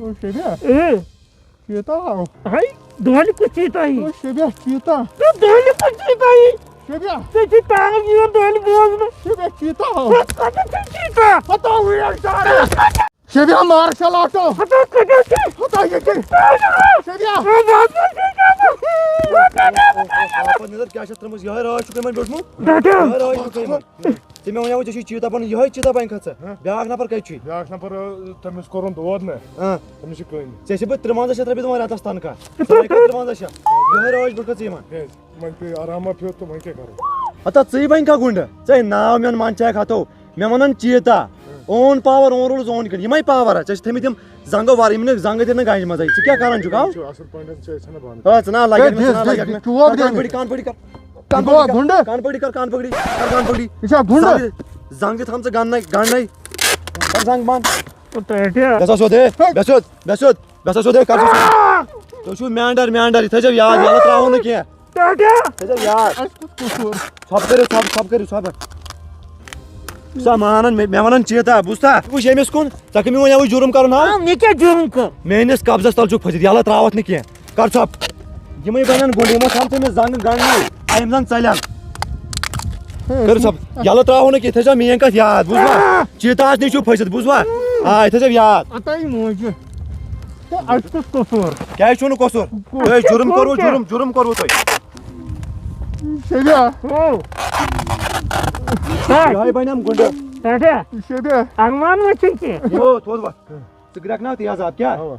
Shabir. Cheetah. Hai, dole ku cheetah hi. Shabir, cheetah. Dole ku cheetah hi. Shabir. Te tang hi dole bozna. Shabir, cheetah. Kada cheetah. Hata Owais Dar. Shabir martial art. Hata kada Hata ye. Shabir. Apa neder kya şatrımız yahar ağaç çukaman bölmü? Dada. Yahar ağaç çukaman. Sen men oynağı çeşit çiğda bana yahar çiğda bayın katsa. Biağ napar kayçı. Biağ napar temiz korun doğadne. Ha. Temiz koyun. Sesi bu tırmanza şatra bir numara atastan ka. Sen tırmanza şa. Yahar ağaç bölkatı yaman. Yes. Man pe arama piyo to man ke karo. Hatta çiğ bayın ka gunda. Çay nav men mançaya khato. Memanan çiğda. On power on rules on kır. Yemay power. Çeşit temidim zanga var imine zanga dene gayış mazayı. Kya karan çukav? Asıl point çay sana ban. Ha sana lagak me sana lagak me. Kan padi kar. Kan padi kan padi. İşte gunda. Zangı tamsa ganay. Kar zang ban. Tata. Besa sode. Besa sode kar. To şu meander. Tajav yaad yalat raho ne kiya. Tata. Tajav yaad. Kusur. Sab kare. Samanan memanan çiğta busta. Bu şeymes kon. Takımı oynağı jurum karın ha. Ne kya jurum ko? Menes kabza stal çok fazit. Yalat rahat ne kiya. Kar sab. Yemeği banan goluma samte me zang ganay. Ayımdan saylan. Kar sab. Yalat raho ne kiya. Tajav miyenka yaad buzma. Çiğta az ne çok fazit buzma. Ay tajav yaad. Atay moje. Açtı kusur. Kya şunu kosur. Ey jurum korvo toy. Shabir. Ay baynam gunda. Tata. Shabir. Arman mı çeki? Yo toz var. Sigrak na tiyaz ab kya? Hava.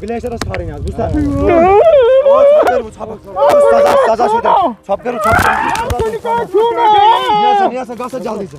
Glacier as farin yaz busta. Taza şuda. Çap kar. Yasa gasa jaldi se.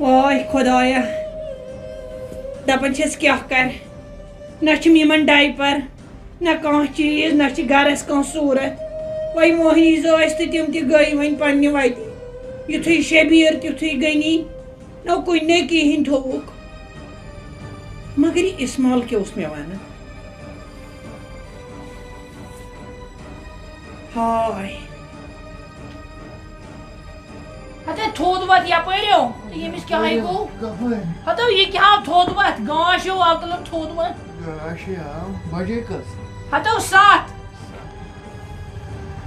واے خدایا دپان چھس کیا کر نہ چھم یمن diaper نہ کانٛہہ چیٖز نہ چھِ گرس کانٛہہ صوٗرت وۄنۍ موہنی زٕ ٲسۍ تہٕ تِم تہِ گٔے وۄنۍ پننہِ وتہِ یُتھُے شبیٖر تیُتھُے غنی نہ کُنے کِہیٖنۍ تھوٚوُکھ مگر یہِ اِسمال کیٛاہ اوس مےٚ ونان ہاے ہتا تھوٚد وتھ یپٲرۍ تہٕ ییٚمِس کیٛاہ گوٚو ہتا یہِ کیٛاہ آو تھوٚد وتھ گاش ہیوٗ آو تُلن تھوٚد وتھ بجے کس ہتا 7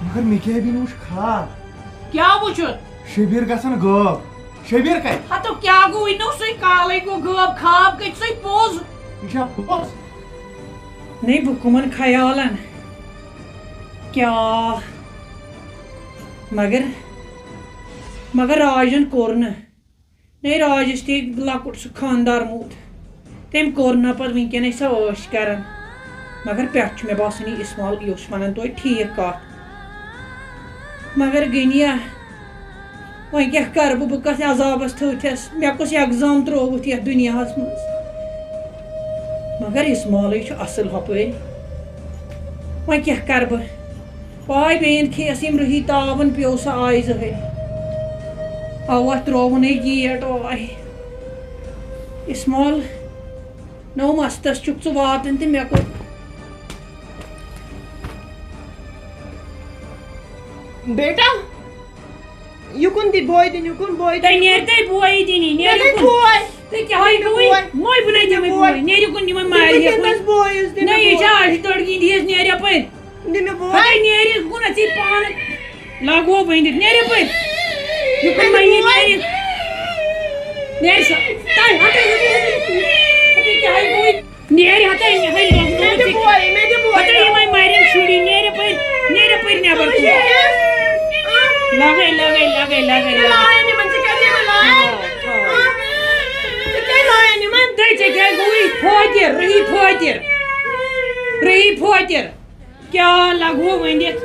مگر مےٚ کیٛاہ بھی نہٕ وٕچھ خاب کیٛاہ وٕچھُتھ شبیٖر گژھان غٲب شبیٖر کتہِ ہتا کیٛاہ گوٚو یہِ نوٚو سُے کالے گوٚو غٲب خاب کتہِ سُے پوٚز یہِ چھا پوٚز نہیں بہٕ کٕمن خیالن کیٛاہ مگر راجن کوٚر نہٕ نہیں راجس تے لۄکُٹ سُہ خاندار موٗد تٔمۍ کوٚر نہٕ پتہٕ وٕنکٮ۪ن ٲسۍ سۄ ٲش کران مگر پٮ۪ٹھ چھُ مےٚ باسان یہِ اِسمال یہِ اوس ونان توتہِ ٹھیٖک کتھ مگر غنیا وۄنۍ کیٛاہ کرٕ بہٕ کتھ عذابس تھٔوتھس مےٚ کُس ایٚگزام ترٛووُتھ یتھ دُنیاہس منٛز مگر اِسمالٕے چھُ اصٕل ہۄپٲرۍ وۄنۍ کیٛاہ کرٕ بہٕ پاے بیٚیَن کھیٚیَس یِم رُہی تاوَن پیوٚو سۄ آے زٕہٕرۍ اَوا ترٛووُنَے گیٹ واے اِسمال نو مستس چھُکھ ژٕ واتان تہٕ مےٚ کوٚر بیٹا یُکُن دی بوے دِن یُکُن بوے تۄہہِ نیرتَے بوے دِنی نیرِ بوے تُہۍ کیٛاہ ہوے موے بہٕ نَے دِمَے بوے نیرِکُن یِمن مارِ بویس دِ نہ یہِ چھِ آشہِ تٔڑگی دِیَس نیرِ یپٲرۍ دِ مےٚ بوے ہاے نیرِ کُنَتھ ژٕ پانہٕ لاگو بٔنِتھ نیرِ یپٲرۍ یُکُن مہ یی نیرِ نیرِ سا تۄہہِ کیٛاہ گوٚو نیرِ ہتا مےٚ دِ بوے ہتا یِمے مارٮ۪ن شُری نیرِ یپٲرۍ نٮ۪بر لگے لاین یِمن ژٕ کیٛازِ یِمن لاین ژٕ کیٛازِ لاین یِمن تۄہہِ ژےٚ کیٛاہ گوٚوُے فٲطر رٔحی فٲطر کیٛاہ لگوو ؤنِتھ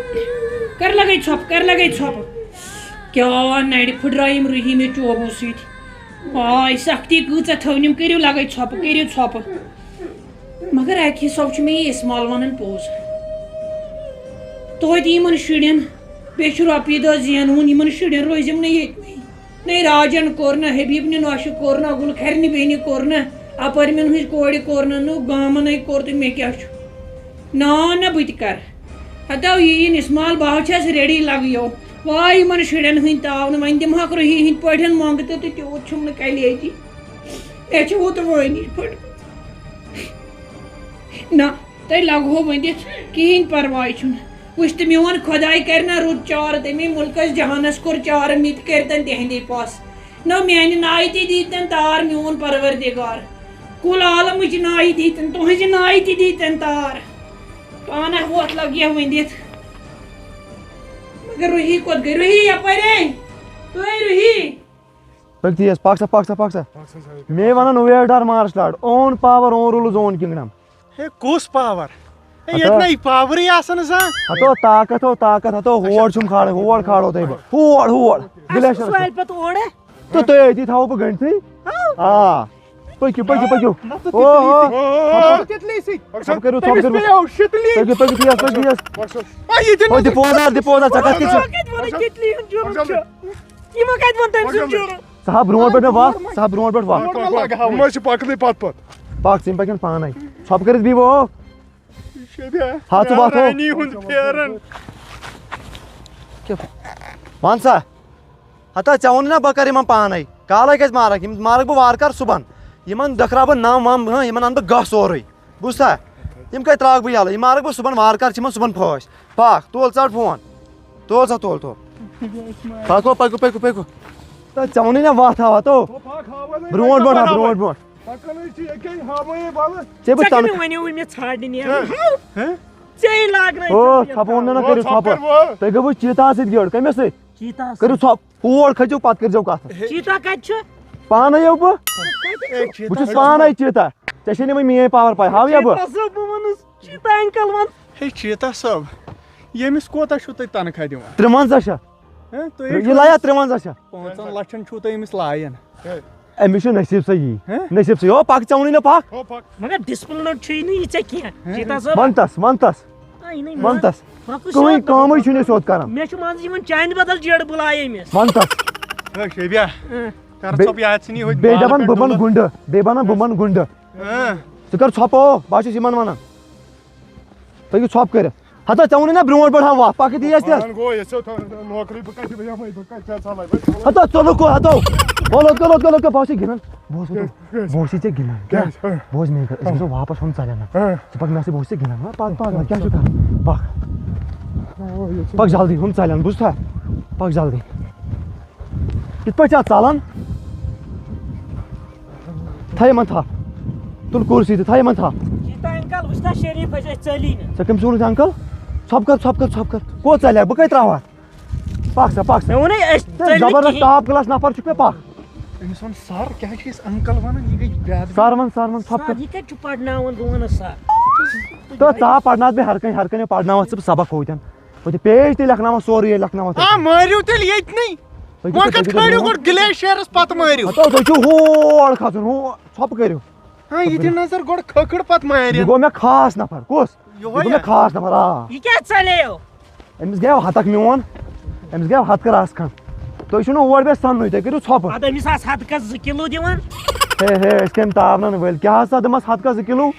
کر لگے ژھۄپہٕ کیٛاہ نرِ پھٕٹرایہِ یِم رُہی مےٚ چوبو سۭتۍ آے سختی کۭژاہ تھٲونِم کٔرِو لگے ژھۄپہٕ مگر اکہِ حساب چھُ مےٚ یہِ اِسمال ونان پوٚز توتہِ یِمن شُرٮ۪ن بیٚیہِ چھُ رۄپیہِ دہ زینوُن یِمن شُرٮ۪ن روزِم نہٕ ییٚتنٕے نے راجن کوٚر نہٕ حبیٖبنہِ نۄشہِ کوٚر نہٕ گُلکھرنہِ بیٚنہِ کوٚر نہٕ اپٲرمٮ۪ن ہٕنٛزِ کورِ کوٚر نہٕ نہٕ گامنٕے کوٚر تہٕ مےٚ کیٛاہ چھُ نہ بہٕ تہِ کرٕ ہتا یِیِن اِسمال بہٕ چھَس ریڈی لگیو واے یِمن شُرٮ۪ن ہٕنٛدۍ تاونہٕ وۄنۍ دِمہاکھ رُہی ہٕنٛدۍ پٲٹھۍ منٛگتہٕ تہٕ تیوٗت چھُم نہٕ کلیجی مےٚ چھُ ہُتھ وٲنِج پھٔٹ نہ تۄہہِ لگہو ؤنِتھ کِہیٖنۍ پرواے چھُنہٕ وٕچھ تہٕ میون خۄداے کرِ نہ رُت چارٕ تٔمی مُلکس جہانس کوٚر چارٕ مےٚ تہِ کٔرتن تِہنٛدے پاسہٕ نہ میانہِ نایہِ تہِ دیٖتن تار میون پروردِگار کُل عالمٕچ نایہِ دیٖتن تُہنٛزِ نایہِ تہِ دیٖتن تار پانہ ووت لگہِ ہا ؤنِتھ مگر رُہی کوٚت گٔے رُہی یپٲرۍ تُہۍ رُہی پٔکتِیس پاکسا مے ونان اویس ڈار مارشل آرٹ اون پاور اون روٗلٕز اون کنگڈم ہے کُس پاور ییٚتہِ پاورٕے آسان سا ہتو طاقت ہتو ہور چھُم کھالان ہور کھالو تۄہہِ بہٕ ہور گلیشر تہٕ تُہۍ أتی تھاوو بہٕ گٔنڈتھٕے آ پٔکِو کٔرِو دِپوزار ژےٚ کتھ سا برونٛٹھ پٮ۪ٹھ وَتھ پکھ ژٕ پکن پانے ژھۄپہٕ کٔرِتھ بیٚہو ون سا ہتا ژےٚ ووٚنُے نا بہٕ کرٕ یِمن پانے کالے کتہِ مارکھ یِم مارکھ بہٕ وارٕ کارٕ صُبحن یِمن دٔکھراو بہٕ نم وم یِمن انہٕ بہٕ گاہ سورُے بوٗزتھا یِم کتہِ تراوکھ بہٕ یَلہٕ یِم مارکھ بہٕ صُبحن وارٕ کارٕ چھِ یِمن صُبحن پھٲسۍ پکھ تُل ژٹ فون تُل سا تُل پٔکِو ژےٚ ووٚنُے نا وتھ ہاو ہتو برونٛٹھ ژھۄپہٕ ووٚن مےٚ نا کٔرِو ژھۄپہٕ تُہۍ گٔیوٕ چیٖتاہس سۭتۍ گیڈ کٔمِس سۭتۍ کٔرِو ژھۄپہٕ ہور کھٔسِو پتہٕ کٔرۍزیٚو کتھ پانے یِو بہٕ چھُس پانے چیٖتا ژےٚ چھے نہٕ وۄنۍ میٲنۍ پاور پاے ہاویا بہٕ چیٖتا صٲب ییٚمِس کوتاہ چھُو تُہۍ تنخواہ دِوان 53 شیٚتھ یہِ لیا 53 شیٚتھ 5 لچھن چھُو تُہۍ أمِس لایان أمِس چھُ نصیٖب سا یی نصیٖب سا یی او پَک ژےٚ ووٚنُے نا پَک مگر ڈسپلن چھُے نہٕ یہِ ژےٚ کینٛہہ چیتا صٲب وَن تَس وَن تَس وَن تَس کٕہٕنۍ کٲمٕے چھُنہٕ أسۍ یوٚت کران مےٚ چھُ منٛزٕ یِوان چانہِ بدل جیڈ بُلاے أمِس وَن تَس شبیا بیٚیہِ دَپان بہٕ بَنہٕ گُنڈٕ بیٚیہِ بَنان بہٕ بَنہٕ گُنڈٕ ژٕ کر ژھۄپہٕ بہٕ چھُس یِمن وَنان تُہۍ ہیٚکِو ژھۄپ کٔرِتھ ہتا ژےٚ ووٚنُے نا برونٛٹھ پٮ۪ٹھ وَتھ پَکٕت یی اَسہِ ہتا ژٕ لُکو ہتو لوٚت کر بہٕ اوسُے گِنٛدان بہٕ اوسُے ژےٚ گِنٛدان کیٛاہ بوز میٛٲنۍ کَتھ أسۍ گژھو واپس ہُم ژَلن ژٕ پَکھ مےٚ سۭتۍ بہٕ اوسُے ژےٚ گِنٛدان پَک پَک کیٛاہ چھُکھ کران پَک جلدی ہُم ژَلن بوٗزتھا پَک جلدی کِتھ پٲٹھۍ چھِ اَتھ ژَلان تھاو یِمن تھپھ تُل کُرسی تہٕ تھاو یِمن تھپھ انکل وٕچھنا شریٖف ٲسۍ أسۍ ژٔلی نہٕ ژےٚ کٔمِس ووٚنُتھ انکل ژھۄپ کر ژھۄپ کر ژھۄپ کر کوٚت ژَلہِ بہٕ کَتہِ ترٛاوٕ اَتھ پَک سا پَک سا مےٚ ووٚنُے أسۍ ژٔلۍ نہٕ زبردست کِہیٖنۍ ٹاپ کلاس نفر چھُکھ مےٚ پَک أمِس وَن سر کیٛاہ چھِ أسۍ انکل وَنان یہِ گٔے زیادٕ سر وَن ژھۄپ کر یہِ کَتہِ چھُ پرناوان بہٕ وَنس سر تہٕ ژٕ آو پرناوَتھ بہٕ ہر کٲنٛسہِ پرناوَتھ ژٕ بہٕ سبق ہوتٮ۪ن ہوٚتہِ پیج تہِ لیکھناوان سورُے لیکھناوان مٲرِو تیٚلہِ ییٚتنٕے وۄنۍ کَتھ کھٲلِو گۄڈٕ گٕلیشیرَس پَتہٕ مٲرِو تُہۍ چھِو ہور کھسُن ہُہ ژھۄپہٕ کٔرِو یہِ دِ نظر گۄڈٕ کھٔکھٕڑ پَتہٕ یہِ مٲرِو گوٚو مےٚ خاص نفر کُس یہِ گوٚو مےٚ خاص نفر آ یہِ کیٛاہ ژَلیو أمِس گٔیو ہتکھ میون أمِس گٔیو ہتہٕ رَژھ کھنٛڈ تُہۍ چھِو نہٕ اور بیٚیہِ سَننُے تُہۍ کٔرِو ژھۄپہٕ اَدٕ أمِس آسہٕ ہَتکَس 2 کِلوٗ دِوان ہے أسۍ کَمہِ تاونَن وٲلۍ کیٛاہ ہسا دِمس ہتکَس 2 کِلوٗ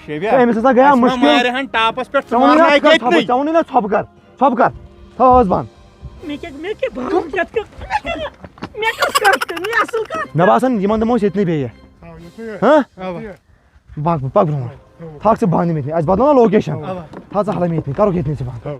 أمِس ہسا گٔیو مُشکِل ٹاپَس پٮ۪ٹھ ژےٚ ووٚنُے نا ژھۄپہٕ کر تھاو حظ بنٛد مےٚ کیٛاہ بانہٕ کَتھ مےٚ کۄس کَتھ کٔر مےٚ اَصٕل کَتھ مےٚ باسان یِمن دِمو أسۍ ییٚتنٕے بیٚیہِ پَک برونٛٹھ تھاکھ ژٕ بنٛد یِم ییٚتنٕے اَسہِ بدلاو نا لوکیشن تھاو ژٕ حلم ییٚتنٕے کَرُکھ ییٚتنٕے ژٕ بنٛد